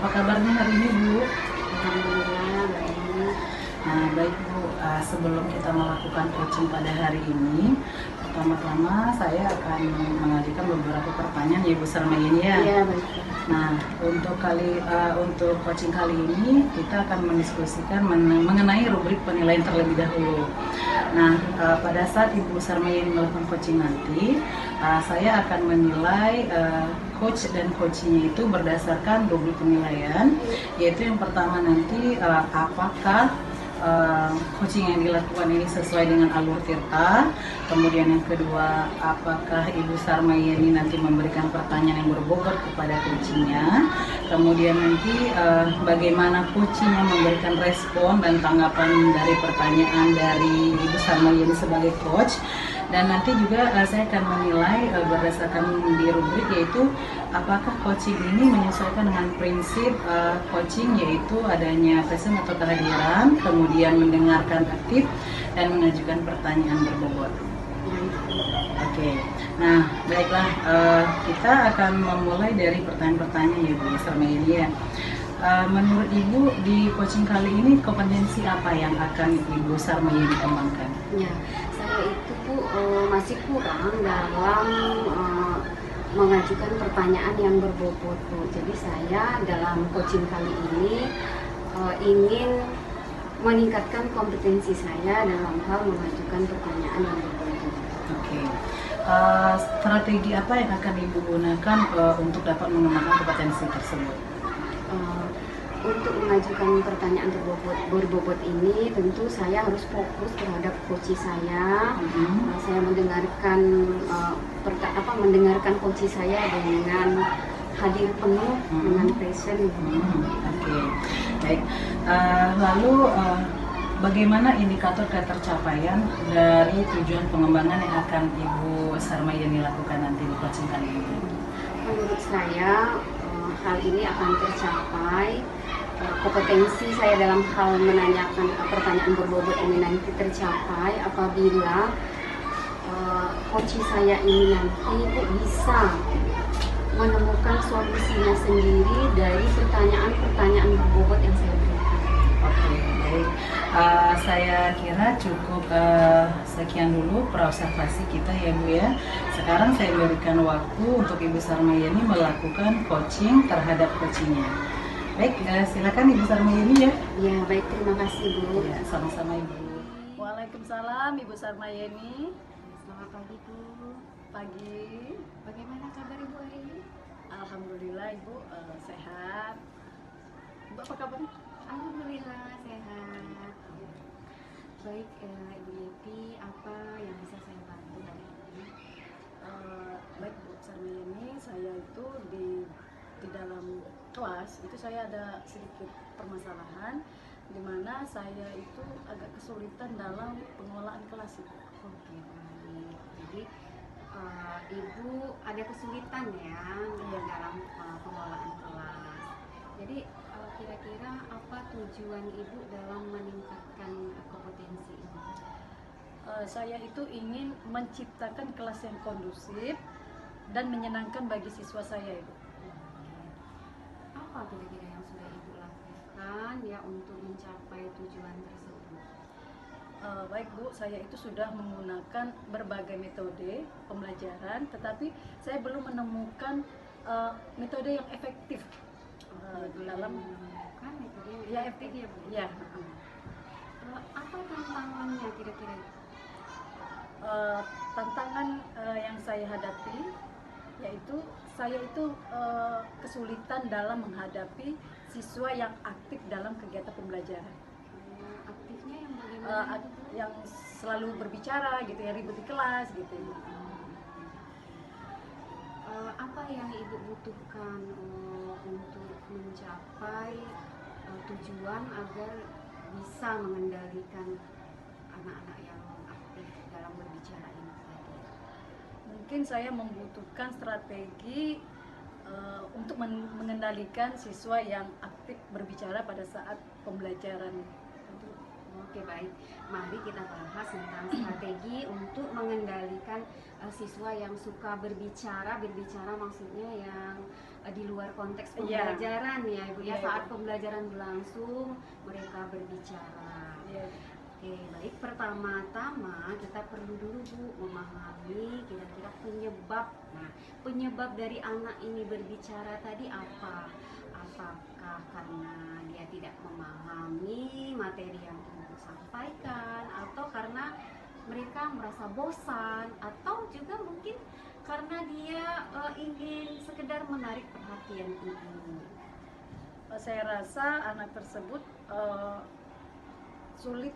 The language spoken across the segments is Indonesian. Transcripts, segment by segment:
Apa kabarnya hari ini, Bu? Alhamdulillah baik. Nah, baik Bu, sebelum kita melakukan coaching pada hari ini, pertama-tama saya akan mengajukan beberapa pertanyaan ya Bu Sarmayeni ya. Iya baik. Nah, untuk coaching kali ini kita akan mendiskusikan mengenai rubrik penilaian terlebih dahulu. Nah, pada saat Ibu Sarmayeni melakukan coaching nanti, saya akan menilai coach dan coachingnya itu berdasarkan rubrik penilaian, yaitu yang pertama nanti apakah coaching yang dilakukan ini sesuai dengan alur Tirta. Kemudian yang kedua, apakah Ibu Sarmayeni nanti memberikan pertanyaan yang berbobot kepada coachingnya. Kemudian nanti bagaimana coachingnya memberikan respon dan tanggapan dari pertanyaan dari Ibu Sarmayeni sebagai coach. Dan nanti juga saya akan menilai berdasarkan di rubrik, yaitu apakah coaching ini menyesuaikan dengan prinsip coaching, yaitu adanya present atau kehadiran, kemudian mendengarkan aktif, dan mengajukan pertanyaan berbobot. Oke, nah baiklah, kita akan memulai dari pertanyaan-pertanyaan ya Bu Sarmayeni ya. Menurut Ibu di coaching kali ini kompetensi apa yang akan Ibu Sarmayeni kembangkan? Ya, saya itu Bu masih kurang dalam mengajukan pertanyaan yang berbobot Bu. Jadi saya dalam coaching kali ini ingin meningkatkan kompetensi saya dalam hal mengajukan pertanyaan yang berbobot. Oke. Strategi apa yang akan Ibu gunakan untuk dapat mengembangkan kompetensi tersebut? Untuk mengajukan pertanyaan berbobot ini tentu saya harus fokus terhadap coach saya. Saya mendengarkan coach saya dengan hadir penuh, dengan present. Oke, baik. Lalu bagaimana indikator ketercapaian dari tujuan pengembangan yang akan Ibu Sarmayeni lakukan nanti di coaching kali ini? Menurut saya hal ini akan tercapai, kompetensi saya dalam hal menanyakan pertanyaan berbobot ini nanti tercapai apabila coach saya ini nanti bisa menemukan solusinya sendiri dari pertanyaan-pertanyaan berbobot yang saya berikan. Oke, baik. Saya kira cukup sekian dulu observasi kita ya Bu ya. Sekarang saya berikan waktu untuk Ibu Sarmayeni melakukan coaching terhadap coachingnya. Baik, silakan Ibu Sarmayeni ya. Ya, baik, terima kasih Bu. Ya, sama-sama Ibu. Waalaikumsalam Ibu Sarmayeni. Selamat pagi Bu. Pagi. Bagaimana kabar Ibu hari ini? Alhamdulillah Ibu sehat. Ibu apa kabar? Alhamdulillah sehat. Baik, Ibu Yeti, apa yang bisa saya bantu hari ini? Baik Bu Sarmayeni, saya itu di dalam kelas itu saya ada sedikit permasalahan, di mana saya itu agak kesulitan dalam pengelolaan kelas itu. Oke, baik. Jadi Ibu ada kesulitan ya dalam pengelolaan kelas. Jadi kira-kira apa tujuan Ibu dalam meningkatkan kompetensi ini? Saya itu ingin menciptakan kelas yang kondusif dan menyenangkan bagi siswa saya Ibu. Apa kira-kira yang sudah Ibu lakukan ya untuk mencapai tujuan tersebut? Baik Bu, saya itu sudah menggunakan berbagai metode pembelajaran, tetapi saya belum menemukan metode yang efektif dalam kan metode yang ya efektif ya Bu? Ya. Apa tantangannya kira-kira? Tantangan yang saya hadapi yaitu saya itu kesulitan dalam menghadapi siswa yang aktif dalam kegiatan pembelajaran. Aktifnya yang bagaimana? Yang selalu berbicara gitu ya, ribut di kelas gitu. Apa yang Ibu butuhkan untuk mencapai tujuan agar bisa mengendalikan anak-anak yang aktif dalam berbicara ini tadi? Mungkin saya membutuhkan strategi untuk mengendalikan siswa yang aktif berbicara pada saat pembelajaran. Oke, baik. Mari kita bahas tentang strategi untuk mengendalikan siswa yang suka berbicara. Berbicara maksudnya yang di luar konteks pembelajaran ya Ibu ya. Saat pembelajaran berlangsung mereka berbicara. Oke, baik. Pertama-tama kita perlu dulu Bu memahami kira-kira penyebab. Nah, penyebab dari anak ini berbicara tadi apa? Apakah karena dia tidak memahami materi yang Ibu sampaikan, atau karena mereka merasa bosan, atau juga mungkin karena dia ingin sekedar menarik perhatian Ibu? Saya rasa anak tersebut sulit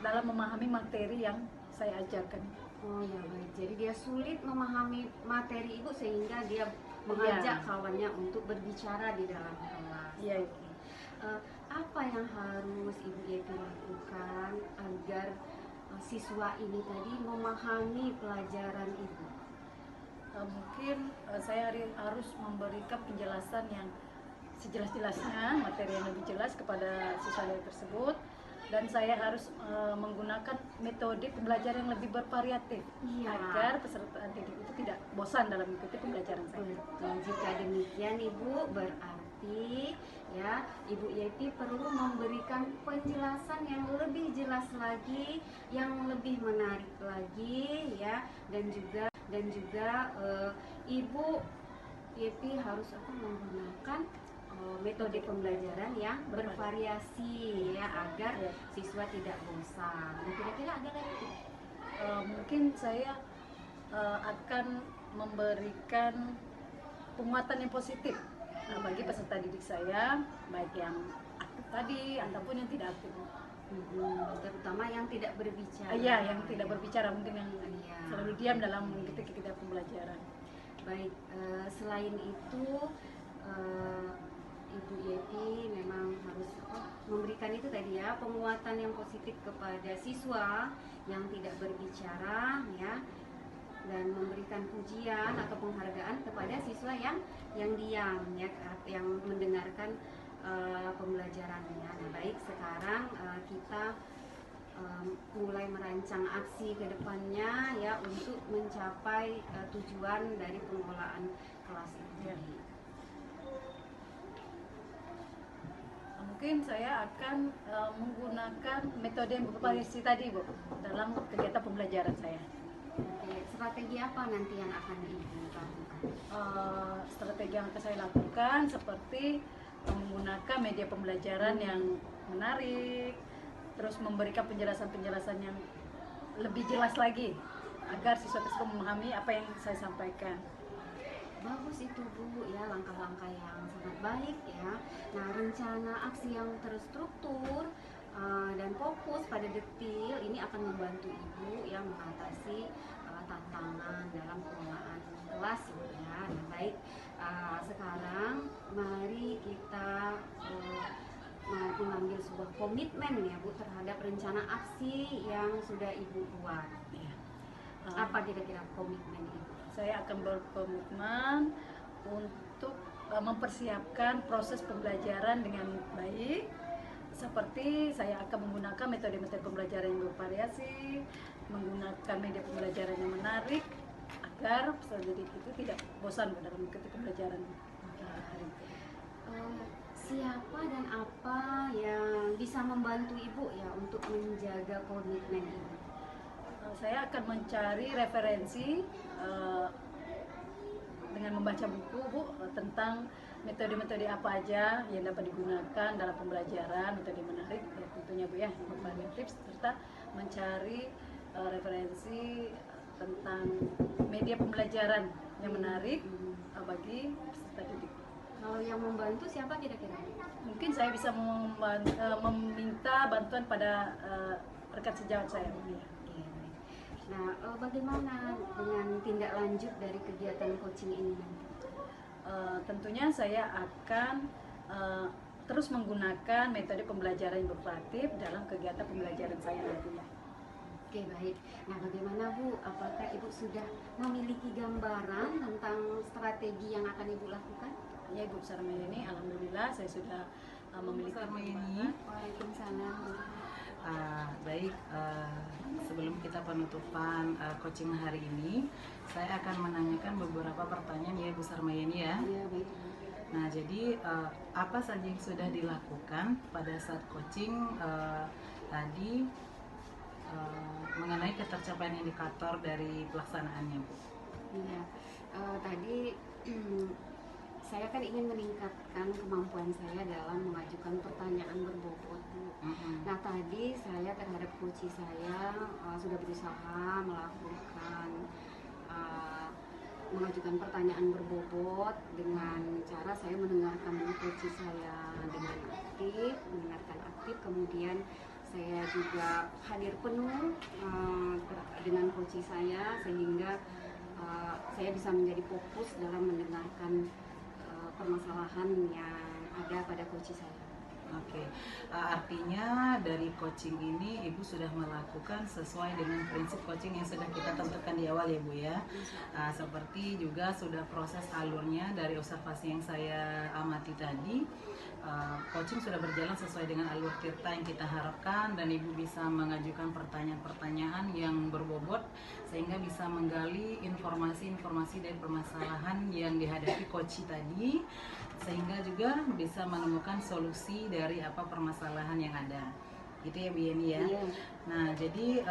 dalam memahami materi yang saya ajarkan. Oh ya, baik. Jadi dia sulit memahami materi Ibu sehingga dia mengajak kawannya untuk berbicara di dalam kelas. Iya. Apa yang harus Ibu Yeti lakukan agar siswa ini tadi memahami pelajaran Ibu? Mungkin saya harus memberikan penjelasan yang sejelas-jelasnya, materi yang lebih jelas kepada siswa tersebut, dan saya harus menggunakan metode pembelajaran yang lebih bervariatif agar peserta didik itu tidak bosan dalam mengikuti pembelajaran saya. Betul. Jika demikian Ibu, berarti ya Ibu Yeti perlu memberikan penjelasan yang lebih jelas lagi, yang lebih menarik lagi ya, dan juga Ibu Yeti harus menggunakan metode pembelajaran yang bervariasi ya, agar siswa tidak bosan. Kira-kira ada lagi? Mungkin saya akan memberikan penguatan yang positif bagi peserta didik saya, baik yang aktif tadi ataupun yang tidak aktif. Terutama yang tidak berbicara. Iya, yang tidak berbicara, mungkin yang selalu diam dalam mengikuti kegiatan pembelajaran. Baik, selain itu Ibu Yeti memang harus memberikan itu tadi ya, penguatan yang positif kepada siswa yang tidak berbicara ya, dan memberikan pujian atau penghargaan kepada siswa yang diam ya, yang mendengarkan pembelajarannya. Nah, baik, sekarang kita mulai merancang aksi ke depannya ya untuk mencapai tujuan dari pengelolaan kelas ini. Mungkin saya akan menggunakan metode yang bervariasi tadi Bu dalam kegiatan pembelajaran saya. Oke, strategi apa nanti yang akan Ibu lakukan? Strategi yang akan saya lakukan seperti menggunakan media pembelajaran yang menarik, terus memberikan penjelasan-penjelasan yang lebih jelas lagi agar siswa tersebut memahami apa yang saya sampaikan. Bagus itu Bu ya, langkah-langkah yang sangat baik ya. Nah, rencana aksi yang terstruktur dan fokus pada detail ini akan membantu Ibu yang mengatasi tantangan dalam pengelolaan kelas ya. Nah, baik, sekarang mari kita mengambil sebuah komitmen ya Bu terhadap rencana aksi yang sudah Ibu buat. Apa kira-kira komitmen Ibu? Saya akan berkomitmen untuk mempersiapkan proses pembelajaran dengan baik, seperti saya akan menggunakan metode-metode pembelajaran yang bervariasi, menggunakan media pembelajaran yang menarik, agar peserta didik itu tidak bosan dalam mengikuti pembelajaran hari ini. Siapa dan apa yang bisa membantu Ibu ya untuk menjaga komitmen Ibu? Saya akan mencari referensi dengan membaca buku Bu tentang metode-metode apa aja yang dapat digunakan dalam pembelajaran, metode menarik ya tentunya Bu ya, yang tips, serta mencari referensi tentang media pembelajaran yang menarik bagi peserta didik. Kalau yang membantu siapa kira-kira? Mungkin saya bisa meminta bantuan pada rekan sejawat saya Bu ya. Nah, bagaimana dengan tindak lanjut dari kegiatan coaching ini nanti? Tentunya saya akan terus menggunakan metode pembelajaran yang bervariatif dalam kegiatan pembelajaran saya nantinya. Oke, baik. Nah, bagaimana Bu? Apakah Ibu sudah memiliki gambaran tentang strategi yang akan Ibu lakukan? Ya, Ibu Sarmayeni, alhamdulillah saya sudah memiliki gambaran. Waalaikumsalam. Baik, sebelum kita penutupan coaching hari ini, saya akan menanyakan beberapa pertanyaan ya Bu Sarmayeni ya. Iya, baik. Nah, jadi apa saja yang sudah dilakukan pada saat coaching tadi mengenai ketercapaian indikator dari pelaksanaannya, Bu? Iya, tadi saya kan ingin meningkatkan kemampuan saya dalam mengajukan pertanyaan berbobot, Bu. Nah, tadi saya terhadap coach saya sudah berusaha melakukan mengajukan pertanyaan berbobot dengan cara saya mendengarkan coach saya dengan aktif, kemudian saya juga hadir penuh dengan coach saya sehingga saya bisa menjadi fokus dalam mendengarkan permasalahan yang ada pada coach saya. Oke, artinya dari coaching ini Ibu sudah melakukan sesuai dengan prinsip coaching yang sudah kita tentukan di awal ya Bu ya. Seperti juga sudah proses alurnya dari observasi yang saya amati tadi. Coaching sudah berjalan sesuai dengan alur tirta yang kita harapkan dan Ibu bisa mengajukan pertanyaan-pertanyaan yang berbobot sehingga bisa menggali informasi-informasi dari permasalahan yang dihadapi coach tadi sehingga juga bisa menemukan solusi dari apa permasalahan yang ada. Gitu ya Bu Yeni ya. Iya. Nah, jadi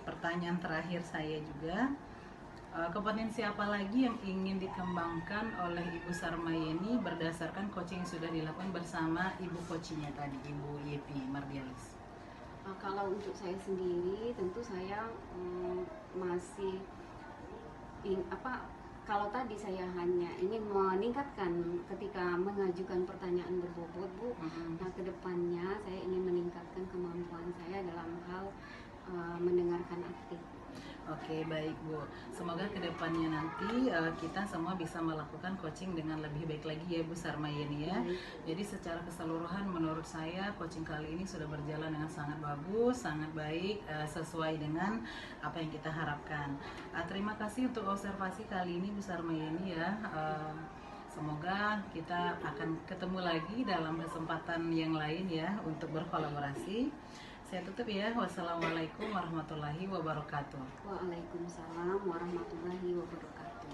pertanyaan terakhir saya juga, kompetensi apa lagi yang ingin dikembangkan oleh Ibu Sarmayeni berdasarkan coaching yang sudah dilakukan bersama Ibu coachingnya tadi, Ibu Yepi Mardialis? Kalau untuk saya sendiri, tentu saya masih kalau tadi saya hanya ingin meningkatkan ketika mengajukan pertanyaan berbobot, Bu. Nah, kedepannya saya ingin meningkatkan kemampuan saya dalam hal mendengarkan aktif. Oke, baik Bu. Semoga kedepannya nanti kita semua bisa melakukan coaching dengan lebih baik lagi ya Bu Sarmayeni ya. Jadi secara keseluruhan menurut saya coaching kali ini sudah berjalan dengan sangat bagus, sangat baik, sesuai dengan apa yang kita harapkan. Terima kasih untuk observasi kali ini Bu Sarmayeni ya. Semoga kita akan ketemu lagi dalam kesempatan yang lain ya untuk berkolaborasi. Saya tutup ya. Wassalamualaikum warahmatullahi wabarakatuh. Waalaikumsalam warahmatullahi wabarakatuh.